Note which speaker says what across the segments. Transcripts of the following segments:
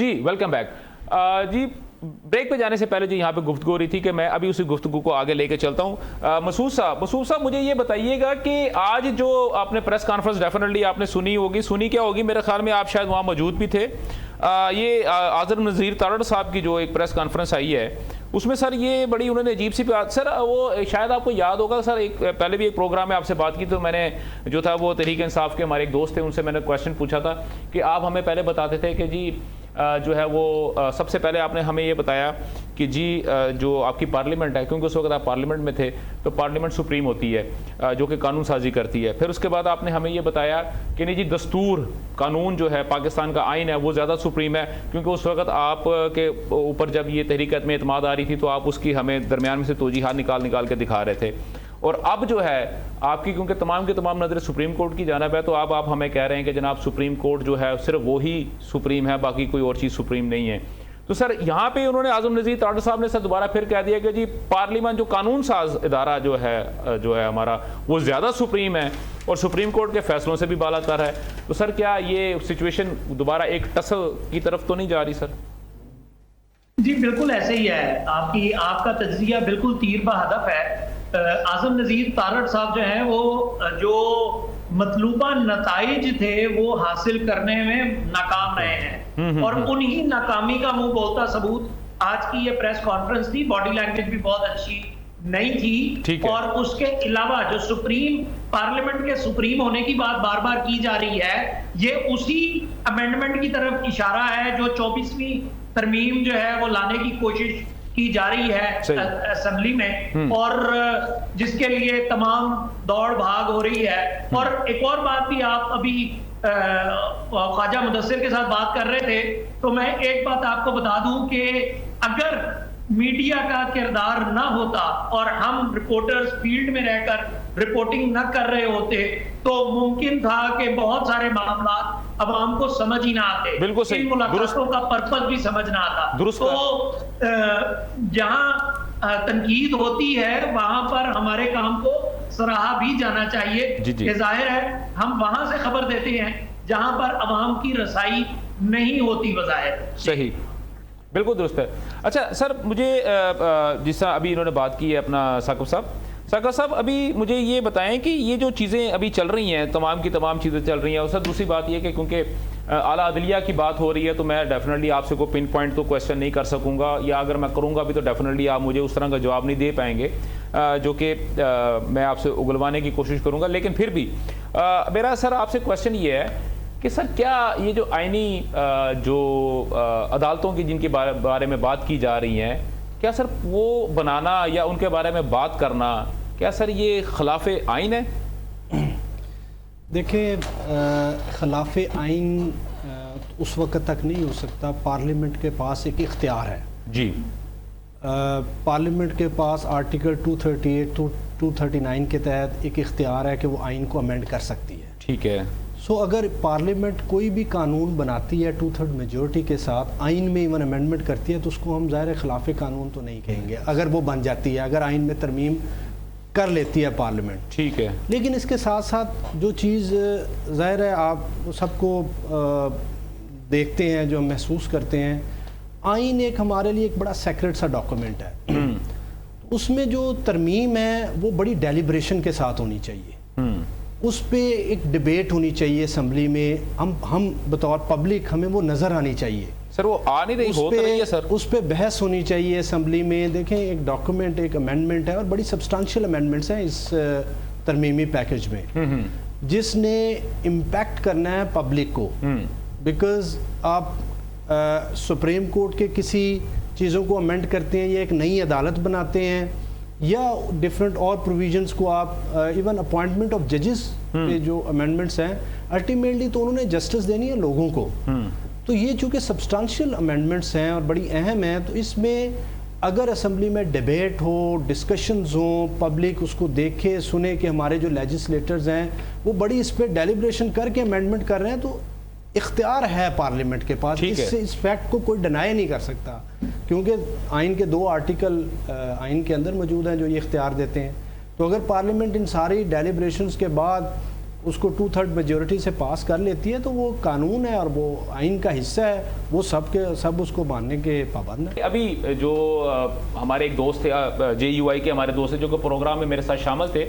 Speaker 1: جی welcome back. جی break پہ جانے سے پہلے جو یہاں پہ گفتگو ہو رہی تھی کہ میں ابھی اسی گفتگو کو آگے لے کے چلتا ہوں. مسعود صاحب مجھے یہ بتائیے گا کہ آج جو آپ نے پریس کانفرنس ڈیفینیٹلی آپ نے سنی کیا ہوگی, میرے خیال میں آپ شاید وہاں موجود بھی تھے. یہ اعظم نذیر تارڑ صاحب کی جو ایک پریس کانفرنس آئی ہے اس میں سر یہ بڑی انہوں نے عجیب سی بات, سر وہ شاید آپ کو یاد ہوگا سر, ایک پہلے بھی ایک پروگرام میں آپ سے بات کی تو میں نے جو تھا وہ تحریک انصاف کے ہمارے ایک دوست تھے, ان سے میں نے کویشچن پوچھا تھا کہ آپ ہمیں پہلے بتاتے تھے کہ جی جو ہے وہ سب سے پہلے آپ نے ہمیں یہ بتایا کہ جی جو آپ کی پارلیمنٹ ہے, کیونکہ اس وقت آپ پارلیمنٹ میں تھے, تو پارلیمنٹ سپریم ہوتی ہے جو کہ قانون سازی کرتی ہے. پھر اس کے بعد آپ نے ہمیں یہ بتایا کہ نہیں جی دستور قانون جو ہے پاکستان کا آئین ہے وہ زیادہ سپریم ہے, کیونکہ اس وقت آپ کے اوپر جب یہ تحریک عدم اعتماد آ رہی تھی تو آپ اس کی ہمیں درمیان میں سے توجیحات نکال کے دکھا رہے تھے. اور اب جو ہے آپ کی کیونکہ تمام کی تمام نظر سپریم کورٹ کی جانب ہے, تو اب آپ ہمیں کہہ رہے ہیں کہ جناب سپریم کورٹ جو ہے صرف وہی سپریم ہے, باقی کوئی اور چیز سپریم نہیں ہے. تو سر یہاں پہ انہوں نے اعظم نذیر تارڑ صاحب نے سر دوبارہ پھر کہہ دیا کہ جی پارلیمان جو قانون ساز ادارہ جو ہے ہمارا وہ زیادہ سپریم ہے اور سپریم کورٹ کے فیصلوں سے بھی بالا تر ہے. تو سر کیا یہ سچویشن دوبارہ ایک ٹسل کی طرف تو نہیں جا رہی سر؟
Speaker 2: جی بالکل ایسے ہی ہے, آپ کا تجزیہ بالکل تیر بہ ہدف ہے. اعظم نذیر تارڑ صاحب جو ہیں وہ جو مطلوبہ نتائج تھے وہ حاصل کرنے میں ناکام رہے ہیں, اور انہی ناکامی کا منہ بولتا ثبوت آج کی یہ پریس کانفرنس تھی. باڈی لینگویج بھی بہت اچھی نہیں تھی, اور اس کے علاوہ جو سپریم پارلیمنٹ کے سپریم ہونے کی بات بار بار کی جا رہی ہے, یہ اسی امینڈمنٹ کی طرف اشارہ ہے جو 24ویں ترمیم جو ہے وہ لانے کی کوشش کی جا رہی ہے اسمبلی میں, اور جس کے لیے تمام دوڑ بھاگ ہو رہی ہے. اور ایک اور بات بھی, آپ ابھی خواجہ مدثر کے ساتھ بات کر رہے تھے, تو میں ایک بات آپ کو بتا دوں کہ اگر میڈیا کا کردار نہ ہوتا اور ہم رپورٹرز فیلڈ میں رہ کر رپورٹنگ نہ کر رہے ہوتے تو ممکن تھا کہ بہت سارے معاملات عوام کو سمجھ ہی نہ آتے,
Speaker 1: بالکل صحیح,
Speaker 2: ان ملاقاتوں کا پرپس بھی سمجھ نہ آتا. تو جہاں تنقید ہوتی ہے وہاں پر ہمارے کام کو سراہا بھی جانا چاہیے. یہ ظاہر ہے ہم وہاں سے خبر دیتے ہیں جہاں پر عوام کی رسائی نہیں ہوتی بظاہر.
Speaker 1: صحیح, بالکل درست ہے. اچھا سر مجھے جس طرح ابھی انہوں نے بات کی ہے اپنا ثاقب صاحب, ابھی مجھے یہ بتائیں کہ یہ جو چیزیں ابھی چل رہی ہیں تمام کی تمام چیزیں چل رہی ہیں, اور سر دوسری بات یہ کہ کیونکہ اعلیٰ عدلیہ کی بات ہو رہی ہے تو میں ڈیفینیٹلی آپ سے کوئی پن پوائنٹ تو کویشچن نہیں کر سکوں گا, یا اگر میں کروں گا بھی تو ڈیفینیٹلی آپ مجھے اس طرح کا جواب نہیں دے پائیں گے جو کہ میں آپ سے اگلوانے کی کوشش کروں گا. لیکن پھر بھی میرا سر آپ سے کویشچن یہ ہے کہ سر کیا یہ جو آئینی جو عدالتوں کی جن کے بارے میں بات کی جا رہی ہیں, کیا سر وہ بنانا یا ان کے بارے میں بات کرنا کیا سر یہ خلاف آئین ہے؟
Speaker 3: دیکھیں خلاف آئین اس وقت تک نہیں ہو سکتا. پارلیمنٹ کے پاس ایک اختیار ہے.
Speaker 1: جی
Speaker 3: پارلیمنٹ کے پاس آرٹیکل 238 239 کے تحت ایک اختیار ہے کہ وہ آئین کو امینڈ کر سکتی ہے.
Speaker 1: ٹھیک ہے.
Speaker 3: اگر پارلیمنٹ کوئی بھی قانون بناتی ہے 2/3 میجورٹی کے ساتھ, آئین میں ایون امینڈمنٹ کرتی ہے, تو اس کو ہم ظاہر خلاف قانون تو نہیں کہیں گے اگر وہ بن جاتی ہے, اگر آئین میں ترمیم کر لیتی ہے پارلیمنٹ.
Speaker 1: ٹھیک ہے.
Speaker 3: لیکن اس کے ساتھ ساتھ جو چیز ظاہر ہے آپ سب کو دیکھتے ہیں, جو محسوس کرتے ہیں, آئین ایک ہمارے لیے ایک بڑا سیکرٹ سا ڈاکومنٹ ہے. اس میں جو ترمیم ہے وہ بڑی ڈیلیبریشن کے ساتھ ہونی چاہیے. اس پہ ایک ڈیبیٹ ہونی چاہیے اسمبلی میں, ہم بطور پبلک ہمیں وہ نظر آنی چاہیے.
Speaker 1: سر وہ آ نہیں رہی, ہوتا نہیں ہے سر.
Speaker 3: اس پہ بحث ہونی چاہیے اسمبلی میں. دیکھیں ایک ڈاکومنٹ, ایک امینڈمنٹ ہے, اور بڑی سبسٹانشیل امینڈمنٹس ہیں اس ترمیمی پیکج میں, جس نے امپیکٹ کرنا ہے پبلک کو. بیکاز آپ سپریم کورٹ کے کسی چیزوں کو امینڈ کرتے ہیں یا ایک نئی عدالت بناتے ہیں, یا ڈفرینٹ اور پروویژنس کو آپ ایون اپوائنٹمنٹ آف ججز کے جو امینڈمنٹس ہیں, الٹیمیٹلی تو انہوں نے جسٹس دینی ہے لوگوں کو. تو یہ چونکہ سبسٹانشیل امینڈمنٹس ہیں اور بڑی اہم ہیں, تو اس میں اگر اسمبلی میں ڈیبیٹ ہو, ڈسکشنز ہوں, پبلک اس کو دیکھے سنے کہ ہمارے جو لیجسلیٹرز ہیں وہ بڑی اس پہ ڈیلیبریشن کر کے امینڈمنٹ کر رہے ہیں, تو اختیار ہے پارلیمنٹ کے پاس. اس فیکٹ کو کوئی ڈینائی نہیں کر سکتا, کیونکہ آئین کے 2 آرٹیکل آئین کے اندر موجود ہیں جو یہ اختیار دیتے ہیں. تو اگر پارلیمنٹ ان ساری ڈیلیبریشنز کے بعد اس کو 2/3 میجورٹی سے پاس کر لیتی ہے تو وہ قانون ہے اور وہ آئین کا حصہ ہے، وہ سب اس کو ماننے کے پابند ہیں۔
Speaker 1: ابھی جو ہمارے ایک دوست تھے JUI کے ہمارے دوست تھے جو کہ پروگرام میں میرے ساتھ شامل تھے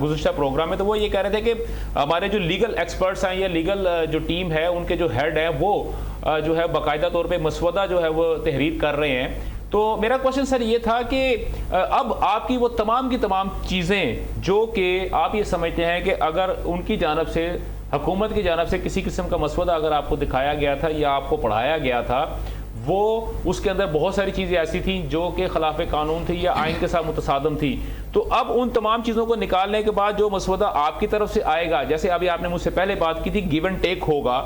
Speaker 1: گزشتہ پروگرام میں، تو وہ یہ کہہ رہے تھے کہ ہمارے جو لیگل ایکسپرٹس ہیں یا لیگل جو ٹیم ہے ان کے جو ہیڈ ہیں وہ جو ہے باقاعدہ طور پہ مسودہ جو ہے وہ تحریر کر رہے ہیں۔ تو میرا کوشچن سر یہ تھا کہ اب آپ کی وہ تمام کی تمام چیزیں جو کہ آپ یہ سمجھتے ہیں کہ اگر ان کی جانب سے، حکومت کی جانب سے کسی قسم کا مسودہ اگر آپ کو دکھایا گیا تھا یا آپ کو پڑھایا گیا تھا، وہ اس کے اندر بہت ساری چیزیں ایسی تھیں جو کہ خلاف قانون تھی یا آئین کے ساتھ متصادم تھی، تو اب ان تمام چیزوں کو نکالنے کے بعد جو مسودہ آپ کی طرف سے آئے گا، جیسے ابھی آپ نے مجھ سے پہلے بات کی تھی گیو اینڈ ٹیک ہوگا،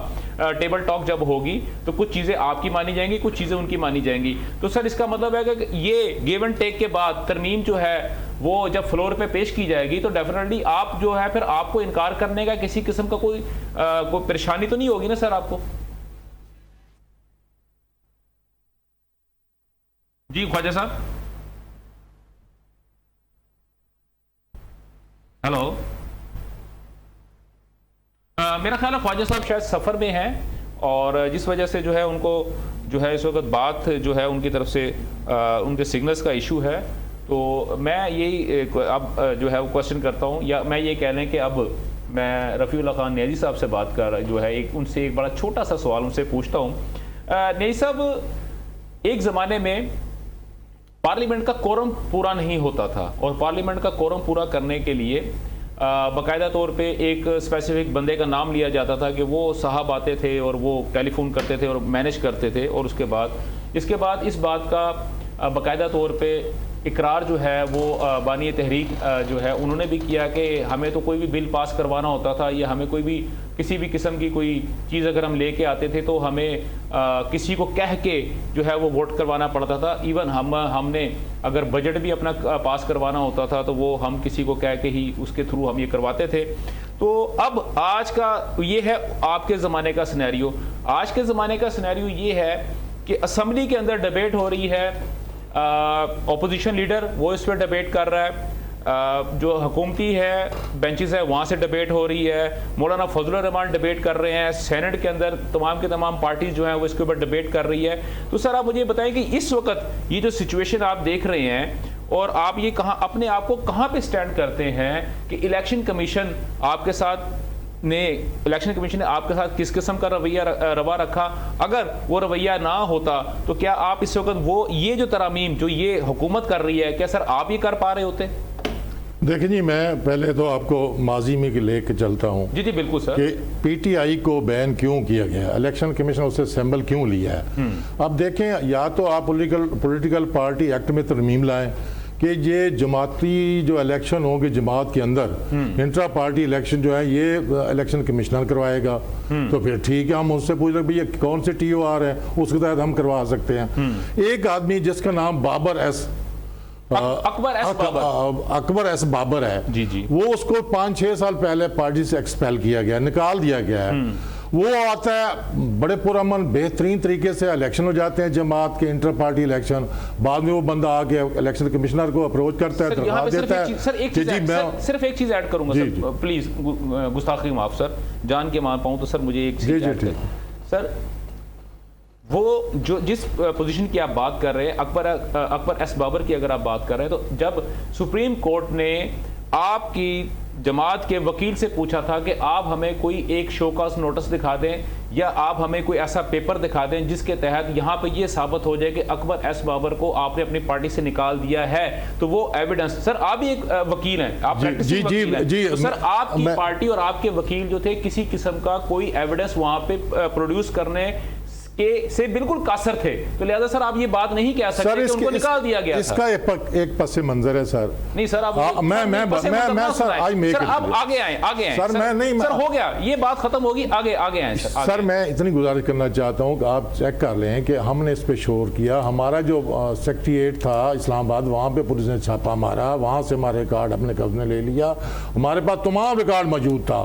Speaker 1: ٹیبل ٹاک جب ہوگی تو کچھ چیزیں آپ کی مانی جائیں گی، کچھ چیزیں ان کی مانی جائیں گی، تو سر اس کا مطلب ہے کہ یہ گیو اینڈ ٹیک کے بعد ترمیم جو ہے وہ جب فلور پہ پیش کی جائے گی تو ڈیفینیٹلی آپ جو ہے پھر آپ کو انکار کرنے کا کسی قسم کا کوئی پریشانی تو نہیں ہوگی نا سر آپ کو؟ جی خواجہ صاحب، ہیلو، میرا خیال ہے خواجہ صاحب شاید سفر میں ہیں اور جس وجہ سے جو ہے ان کو جو ہے اس وقت بات جو ہے ان کی طرف سے ان کے سگنلز کا ایشو ہے، تو میں یہی اب جو ہے وہ کوشچن کرتا ہوں، یا میں یہ کہہ لیں کہ اب میں رفیع اللہ خان نیازی صاحب سے بات کر جو ہے ان سے ایک بڑا چھوٹا سا سوال ان سے پوچھتا ہوں۔ نیازی صاحب، ایک زمانے میں پارلیمنٹ کا کورم پورا نہیں ہوتا تھا اور پارلیمنٹ کا کورم پورا کرنے کے لیے باقاعدہ طور پہ ایک اسپیسیفک بندے کا نام لیا جاتا تھا کہ وہ صاحب آتے تھے اور وہ ٹیلی فون کرتے تھے اور مینیج کرتے تھے، اور اس کے بعد اس بات کا باقاعدہ طور پہ اقرار جو ہے وہ بانی تحریک جو ہے انہوں نے بھی کیا کہ ہمیں تو کوئی بھی بل پاس کروانا ہوتا تھا یا ہمیں کوئی بھی کسی بھی قسم کی کوئی چیز اگر ہم لے کے آتے تھے تو ہمیں کسی کو کہہ کے جو ہے وہ ووٹ کروانا پڑتا تھا، ایون ہم نے اگر بجٹ بھی اپنا پاس کروانا ہوتا تھا تو وہ ہم کسی کو کہہ کے ہی اس کے تھرو ہم یہ کرواتے تھے۔ تو اب آج کا یہ ہے آپ کے زمانے کا سینیریو، آج کے زمانے کا سینیریو یہ ہے کہ اسمبلی کے اندر ڈیبیٹ ہو رہی ہے، اپوزیشن لیڈر وہ اس پہ ڈیبیٹ کر رہا ہے، جو حکومتی ہے بینچز ہے وہاں سے ڈیبیٹ ہو رہی ہے، مولانا فضل الرحمان ڈیبیٹ کر رہے ہیں، سینٹ کے اندر تمام کے تمام پارٹیز جو ہیں وہ اس کے اوپر ڈیبیٹ کر رہی ہے۔ تو سر آپ مجھے بتائیں کہ اس وقت یہ جو سچویشن آپ دیکھ رہے ہیں اور آپ یہ کہاں اپنے آپ کو کہاں پہ سٹینڈ کرتے ہیں کہ الیکشن کمیشن آپ کے ساتھ نے آپ کے ساتھ کس قسم کا رویہ روا رکھا؟ اگر وہ رویہ نہ ہوتا تو کیا آپ اس وقت وہ یہ جو ترامیم جو یہ حکومت کر رہی ہے کیا سر آپ یہ کر پا رہے ہوتے؟
Speaker 4: دیکھیں جی، میں پہلے تو آپ کو ماضی میں لے کے چلتا ہوں
Speaker 1: جی بالکل سر، کہ
Speaker 4: PTI کو بین کیوں کیا گیا، الیکشن کمیشن اسے سیمبل کیوں لیا ہے۔ اب دیکھیں، یا تو آپ پولیٹیکل پارٹی ایکٹ میں ترمیم لائیں کہ یہ جماعتی جو الیکشن ہوں گے جماعت کے اندر، انٹرا پارٹی الیکشن جو ہے یہ الیکشن کمشنر کروائے گا، تو پھر ٹھیک ہے، ہم اس سے پوچھ رہے ہیں یہ کون سے TOR ہے، اس کے تحت ہم کروا سکتے ہیں۔ ایک آدمی جس کا نام اکبر ایس بابر ہے، وہ اس کو 5-6 سال پہلے پارٹی سے ایکسپیل کیا گیا، نکال دیا گیا ہے۔ وہ آتا ہے بڑے پرامن بہترین طریقے سے الیکشن ہو جاتے ہیں جماعت کے انٹر پارٹی الیکشن، بعد میں وہ بندہ آ کے الیکشن کمشنر کو اپروچ کرتا ہے، درخواست دیتا ہے۔
Speaker 1: صرف ایک چیز ایڈ کروں گا سر، پلیز گستاخی معاف سر، جان کے مان پاؤں تو سر مجھے ایک چیز ایڈ کریں سر۔ وہ جو جس پوزیشن کی آپ بات کر رہے ہیں اکبر ایس بابر کی اگر آپ بات کر رہے ہیں، تو جب سپریم کورٹ نے آپ کی جماعت کے وکیل سے پوچھا تھا کہ آپ ہمیں کوئی ایک شو کاز نوٹس دکھا دیں یا آپ ہمیں کوئی ایسا پیپر دکھا دیں جس کے تحت یہاں پہ یہ ثابت ہو جائے کہ اکبر ایس بابر کو آپ نے اپنی پارٹی سے نکال دیا ہے، تو وہ ایویڈنس، سر آپ بھی ایک وکیل ہیں، آپ تو سر آپ کی پارٹی اور آپ کے وکیل جو تھے کسی قسم کا کوئی ایویڈنس وہاں پہ پروڈیوس کرنے سے بالکل قاصر تھے، تو لہذا سر آپ یہ بات نہیں کہہ سکتے کہ ان کو نکال دیا گیا
Speaker 4: تھا۔ اس کا ایک پس منظر ہے سر،
Speaker 1: نہیں سر آپ آگے آئیں سر، ہو گیا یہ بات ختم ہوگی، آگے آئیں
Speaker 4: سر۔ میں اتنی گزارش کرنا چاہتا ہوں کہ آپ چیک کر لیں کہ ہم نے اس پہ شور کیا، ہمارا جو سیکریٹریٹ تھا اسلام آباد وہاں پہ پولیس نے چھاپا مارا، وہاں سے ہمارے ریکارڈ اپنے قبضے لے لیا، ہمارے پاس تمام ریکارڈ موجود تھا،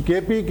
Speaker 4: KPK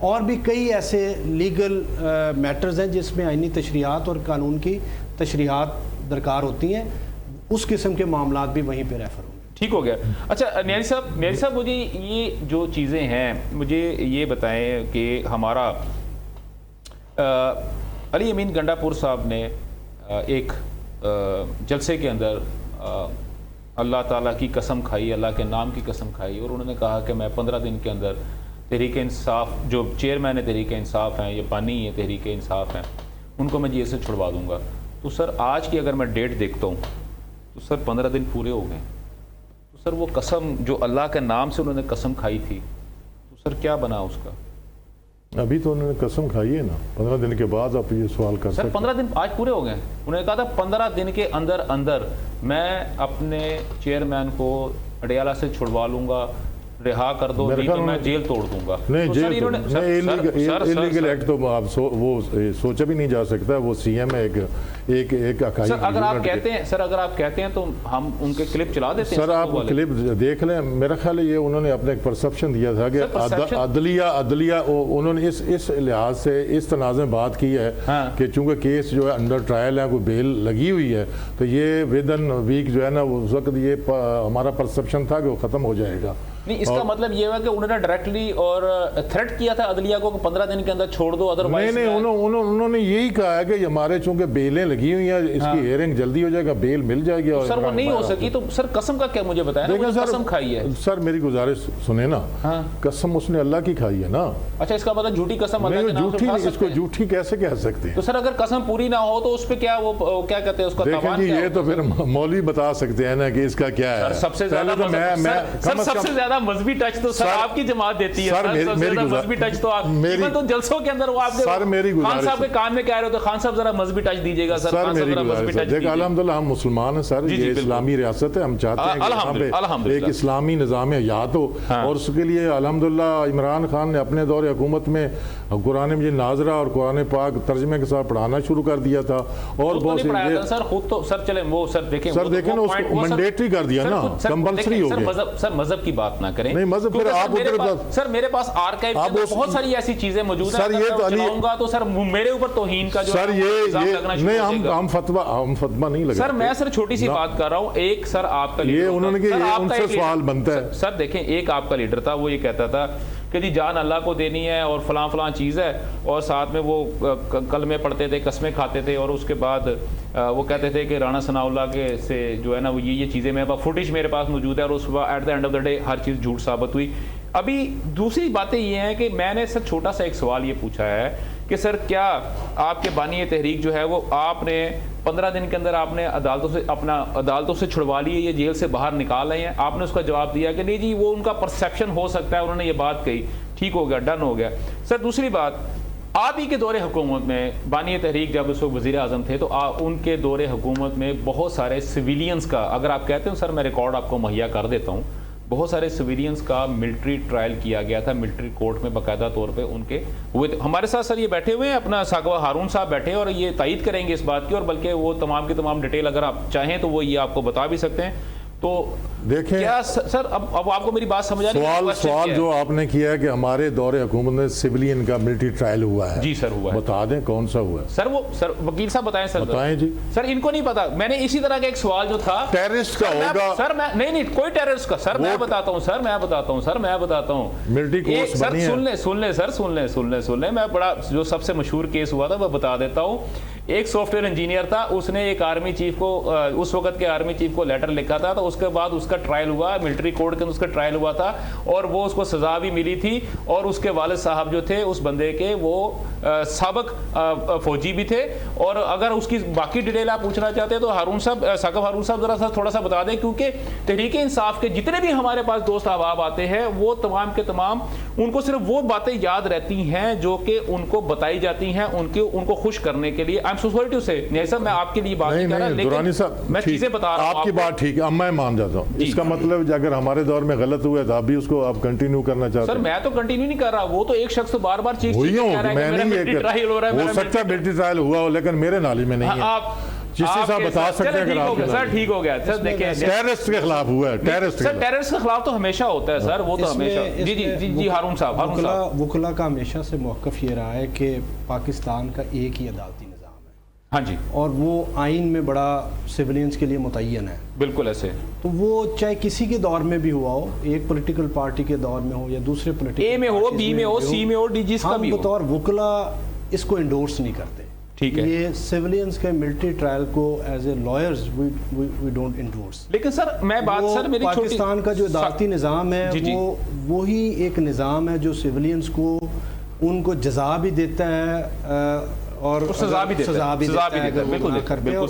Speaker 3: اور بھی کئی ایسے لیگل میٹرز ہیں جس میں آئینی تشریحات اور قانون کی تشریحات درکار ہوتی ہیں، اس قسم کے معاملات بھی وہیں پہ ریفر ہوں گے۔
Speaker 1: ٹھیک ہو گیا۔ اچھا نیازی صاحب مجھے یہ جو چیزیں ہیں مجھے یہ بتائیں کہ ہمارا علی امین گنڈا پور صاحب نے ایک جلسے کے اندر اللہ تعالیٰ کی قسم کھائی، اللہ کے نام کی قسم کھائی، اور انہوں نے کہا کہ میں 15 دن کے اندر تحریک انصاف جو چیئرمین تحریک انصاف ہیں یا بانی ہے تحریک انصاف ہیں ان کو میں جیل سے چھڑوا دوں گا۔ تو سر آج کی اگر میں ڈیٹ دیکھتا ہوں تو سر 15 دن پورے ہو گئے، تو سر وہ قسم جو اللہ کے نام سے انہوں نے قسم کھائی تھی تو سر کیا بنا اس کا؟
Speaker 4: ابھی تو انہوں نے قسم کھائی ہے نا، 15 دن کے بعد آپ یہ سوال کر
Speaker 1: سر
Speaker 4: سکتے
Speaker 1: 15 دن آج پورے ہو گئے، انہوں نے کہا تھا 15 دن کے اندر اندر میں اپنے چیئرمین کو اڈیالہ سے چھڑوا لوں گا، رہا کر دو نہیں تو میں جیل توڑ دوں گا۔
Speaker 4: نہیں جیل انلیگل ایکٹ تو آپ وہ سوچا بھی نہیں جا سکتا، وہ سی ایم ہے ایک اکائی۔
Speaker 1: سر اگر آپ کہتے ہیں تو ہم ان کے کلپ چلا دیتے ہیں۔
Speaker 4: سر آپ کلپ دیکھ لیں، میرا خیال ہے یہ انہوں نے اپنے ایک پرسپشن دیا تھا کہ عدلیہ انہوں نے اس لحاظ سے اس تنازع میں بات کی ہے کہ چونکہ کیس جو ہے انڈر ٹرائل ہے، کوئی بیل لگی ہوئی ہے، تو یہ ود ان ویک جو ہے نا اس وقت یہ ہمارا پرسپشن تھا کہ وہ ختم ہو جائے گا۔
Speaker 1: نہیں، اس کا مطلب یہ ہے کہ انہوں نے ڈائریکٹلی اور تھریٹ کیا تھا عدلیہ کو کہ 15 دن کے اندر چھوڑ دو، ادروائز
Speaker 4: نہیں انہوں نے یہی کہا ہے کہ ہمارے چونکہ بیلیں لگی ہوئی ہیں، اس کی ہیئرنگ جلدی ہو جائے گا، بیل مل جائے گی۔
Speaker 1: سر وہ نہیں ہو سکی تو سر قسم کا کیا مجھے بتایا نا، قسم کھائی ہے۔
Speaker 4: سر میری گزارش سنیں نا، قسم اس نے اللہ کی کھائی ہے نا۔
Speaker 1: اچھا اس کا مطلب جھوٹی قسم اللہ کے نام سے کھا سکتے ہیں؟
Speaker 4: اس کو جھوٹی کیسے کہہ سکتے ہیں؟
Speaker 1: تو سر اگر قسم پوری نہ ہو تو اس پہ کیا وہ کیا کہتے ہیں اس کا
Speaker 4: دیکھیں
Speaker 1: تاوان
Speaker 4: جی،
Speaker 1: کیا
Speaker 4: یہ تو پھر مولوی بتا سکتے ہیں نا کہ اس کا کیا ہے۔
Speaker 1: سب سے زیادہ مذہبی ٹچ تو سر آپ کی جماعت دیتی ہے، سب سے زیادہ مذہبی ٹچ تو آپ ایون تو جلسوں کے اندر وہ آپ خان صاحب کے کان میں کہہ رہے ہو تو خان صاحب ذرا مذہبی ٹچ دیجیے گا۔ سر میری گزارش ہے،
Speaker 4: دیکھ الحمدللہ ہم مسلمان ہیں سر، یہ اسلامی ریاست ہے، ہم چاہتے ہیں کہ یہاں پہ ایک اسلامی نظام حیات ہو، اور اس کے لیے الحمدللہ عمران خان نے اپنے دور حکومت میں قرآن مجید ناظرہ اور قرآن پاک ترجمے کے ساتھ پڑھانا شروع کر دیا تھا، اور بہت سے
Speaker 1: سر خود تو سر چلیں وہ سر دیکھیں
Speaker 4: نا اس کو مینڈیٹری کر دیا نا، کمپلسری ہو گیا۔
Speaker 1: سر مذہب کی بات نہ کریں،
Speaker 4: نہیں مذہب پھر آپ
Speaker 1: سر میرے پاس آرکائیو میں بہت ساری ایسی چیزیں موجود ہیں،
Speaker 4: سر یہ تو
Speaker 1: چلاؤں گا تو سر میرے اوپر توہین کا جو
Speaker 4: سر یہ نہیں ہم فتویٰ نہیں لگا۔
Speaker 1: سر میں سر چھوٹی سی بات کر رہا ہوں، ایک سر آپ کا
Speaker 4: یہ انہوں نے کہ ان سے سوال بنتا ہے۔
Speaker 1: سر دیکھیں ایک آپ کا لیڈر تھا، وہ یہ کہتا تھا کہ جی جان اللہ کو دینی ہے اور فلاں فلاں چیز ہے، اور ساتھ میں وہ کلمے پڑھتے تھے، قسمیں کھاتے تھے، اور اس کے بعد وہ کہتے تھے کہ رانا ثناء اللہ کے سے جو ہے نا وہ یہ چیزیں میرے پاس فوٹیج میرے پاس موجود ہے، اور اس at the end of the day ہر چیز جھوٹ ثابت ہوئی۔ ابھی دوسری باتیں یہ ہیں کہ میں نے سر چھوٹا سا ایک سوال یہ پوچھا ہے کہ سر کیا آپ کے بانی تحریک جو ہے وہ آپ نے 15 دن کے اندر آپ نے عدالتوں سے چھڑوا لیے، یہ جیل سے باہر نکال رہے ہیں؟ آپ نے اس کا جواب دیا کہ نہیں جی وہ ان کا پرسیپشن ہو سکتا ہے، انہوں نے یہ بات کہی، ٹھیک ہو گیا، ڈن ہو گیا۔ سر دوسری بات، آپ ہی کے دور حکومت میں بانی تحریک جب اس وقت وزیر اعظم تھے تو ان کے دور حکومت میں بہت سارے سویلینز کا، اگر آپ کہتے ہیں سر میں ریکارڈ آپ کو مہیا کر دیتا ہوں، بہت سارے سویلینز کا ملٹری ٹرائل کیا گیا تھا، ملٹری کورٹ میں باقاعدہ طور پہ ان کے ہوئے تھے۔ ہمارے ساتھ سر یہ بیٹھے ہوئے ہیں، اپنا ساغوا ہارون صاحب بیٹھے ہیں اور یہ تائید کریں گے اس بات کی، اور بلکہ وہ تمام کی تمام ڈیٹیل اگر آپ چاہیں تو وہ یہ آپ کو بتا بھی سکتے ہیں۔ تو
Speaker 4: دیکھیں
Speaker 1: کیا سر اب آپ کو میری بات سمجھ آ رہی ہے؟
Speaker 4: سوال جو آپ نے کیا ہے کہ ہمارے دور حکومت میں سویلین کا ملٹری ٹرائل ہوا ہے،
Speaker 1: جی سر ہوا ہے،
Speaker 4: بتا دیں کون سا ہوا ہے؟
Speaker 1: سر وہ سر وکیل صاحب بتائیں سر،
Speaker 4: بتائیں جی۔
Speaker 1: سر ان کو نہیں پتا، میں نے اسی طرح کا ایک سوال جو تھا
Speaker 4: ٹیررسٹ کا ہوگا
Speaker 1: سر، میں نہیں کوئی ٹیررسٹ کا سر میں بتاتا ہوں
Speaker 4: ملٹری کورس بنی ہے۔
Speaker 1: سن لیں میں بڑا جو سب سے مشہور کیس ہوا تھا وہ بتا دیتا ہوں۔ ایک سافٹ ویئر انجینئر تھا، اس نے ایک آرمی چیف کو اس وقت کے آرمی چیف کو لیٹر لکھا تھا، تو اس کے بعد اس کا ٹرائل ہوا، ملٹری کورٹ کے اندر اس کا ٹرائل ہوا تھا، اور وہ اس کو سزا بھی ملی تھی، اور اس کے والد صاحب جو تھے اس بندے کے وہ سابق فوجی بھی تھے۔ اور اگر اس کی باقی ڈیٹیل آپ پوچھنا چاہتے ہیں تو ثاقب ہارون صاحب ذرا سا تھوڑا سا بتا دیں، کیونکہ تحریک انصاف کے جتنے بھی ہمارے پاس دوست احباب آتے ہیں وہ تمام کے تمام ان کو صرف وہ باتیں یاد رہتی ہیں جو کہ ان کو بتائی جاتی ہیں ان کو خوش کرنے کے لیے۔ I'm so sorry to say نیازی صاحب میں آپ کے لیے بات نہیں کر رہا، لیکن میں چیزیں بتا رہا ہوں۔
Speaker 4: آپ کی بات ٹھیک ہے، اب میں مان جاتا ہوں، اس کا مطلب اگر ہمارے دور میں غلط ہوا ہے تو آپ بھی اس کو آپ کنٹینیو کرنا چاہتے ہیں؟
Speaker 1: سر میں تو کنٹینیو نہیں کر رہا، وہ تو ایک شخص تو بار بار چیز
Speaker 4: ہو سکتا ہے ملٹری ٹرائل ہوا ہو لیکن میرے نالی میں نہیں ہے۔ چشتی صاحب بتا سکتے ہیں اگر آپ
Speaker 1: سر ٹھیک ہو گیا سر. دیکھیں
Speaker 4: ٹیررسٹ کے خلاف ہوا ہے, ٹیررسٹ
Speaker 1: سر ٹیررسٹ کے خلاف تو ہمیشہ ہوتا ہے سر, وہ تو ہمیشہ. جی ہارون صاحب.
Speaker 3: وکلا کا ہمیشہ سے موقف یہ رہا ہے کہ پاکستان کا ایک ہی عدالتی نظام ہے.
Speaker 1: ہاں جی.
Speaker 3: اور وہ آئین میں بڑا سیولینز کے لیے متعین ہے.
Speaker 1: بالکل ایسے.
Speaker 3: تو وہ چاہے کسی کے دور میں بھی ہوا ہو, ایک پولیٹیکل پارٹی کے دور میں ہو یا دوسرے پولیٹیکل
Speaker 1: اے میں ہو, بی میں ہو, سی میں ہو, ڈی جی کا بھی ہو,
Speaker 3: بطور وکلا اس کو انڈورس نہیں کرتے.
Speaker 1: ٹھیک ہے. یہ
Speaker 3: سیولینز کے ملٹری ٹرائل کو as a lawyers we don't endorse.
Speaker 1: لیکن سر میں بات سر میری
Speaker 3: پاکستان کا جو عدالتی نظام ہے وہ وہی ایک نظام ہے جو سیولینز کو ان کو جزا بھی دیتا ہے اور
Speaker 1: سزا بھی دیتا ہے.
Speaker 3: بالکل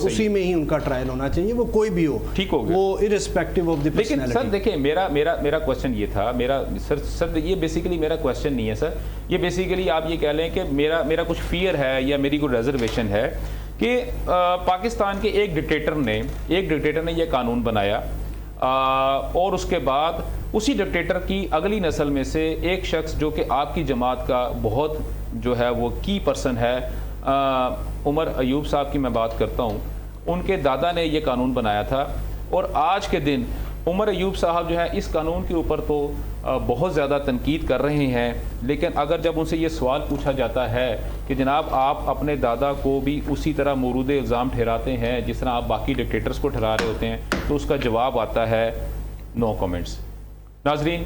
Speaker 3: اسی میں ہی ان کا ٹرائل ہونا چاہیے, وہ کوئی بھی ہو.
Speaker 1: ٹھیک ہو گیا.
Speaker 3: وہ irrespective of the personality.
Speaker 1: لیکن سر دیکھیں میرا کوشچن یہ تھا, سر یہ بیسیکلی میرا کوشچن نہیں ہے سر, یہ بیسیکلی آپ یہ کہہ لیں کہ میرا کچھ فیئر ہے یا میری کوئی ریزرویشن ہے کہ پاکستان کے ایک ڈکٹیٹر نے یہ قانون بنایا اور اس کے بعد اسی ڈکٹیٹر کی اگلی نسل میں سے ایک شخص جو کہ آپ کی جماعت کا بہت جو ہے وہ کی پرسن ہے, عمر ایوب صاحب کی میں بات کرتا ہوں, ان کے دادا نے یہ قانون بنایا تھا. اور آج کے دن عمر ایوب صاحب جو ہے اس قانون کے اوپر تو بہت زیادہ تنقید کر رہے ہیں, لیکن اگر جب ان سے یہ سوال پوچھا جاتا ہے کہ جناب آپ اپنے دادا کو بھی اسی طرح مورود الزام ٹھہراتے ہیں جس طرح آپ باقی ڈکٹیٹرز کو ٹھہرا رہے ہوتے ہیں, تو اس کا جواب آتا ہے نو کمنٹس. ناظرین,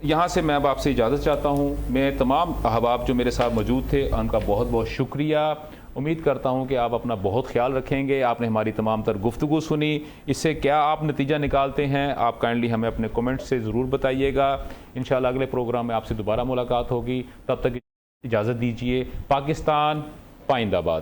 Speaker 1: یہاں سے میں اب آپ سے اجازت چاہتا ہوں. میں تمام احباب جو میرے ساتھ موجود تھے ان کا بہت بہت شکریہ. امید کرتا ہوں کہ آپ اپنا بہت خیال رکھیں گے. آپ نے ہماری تمام تر گفتگو سنی, اس سے کیا آپ نتیجہ نکالتے ہیں آپ کائنڈلی ہمیں اپنے کومنٹ سے ضرور بتائیے گا. انشاءاللہ اگلے پروگرام میں آپ سے دوبارہ ملاقات ہوگی. تب تک اجازت دیجیے. پاکستان پائندہ باد.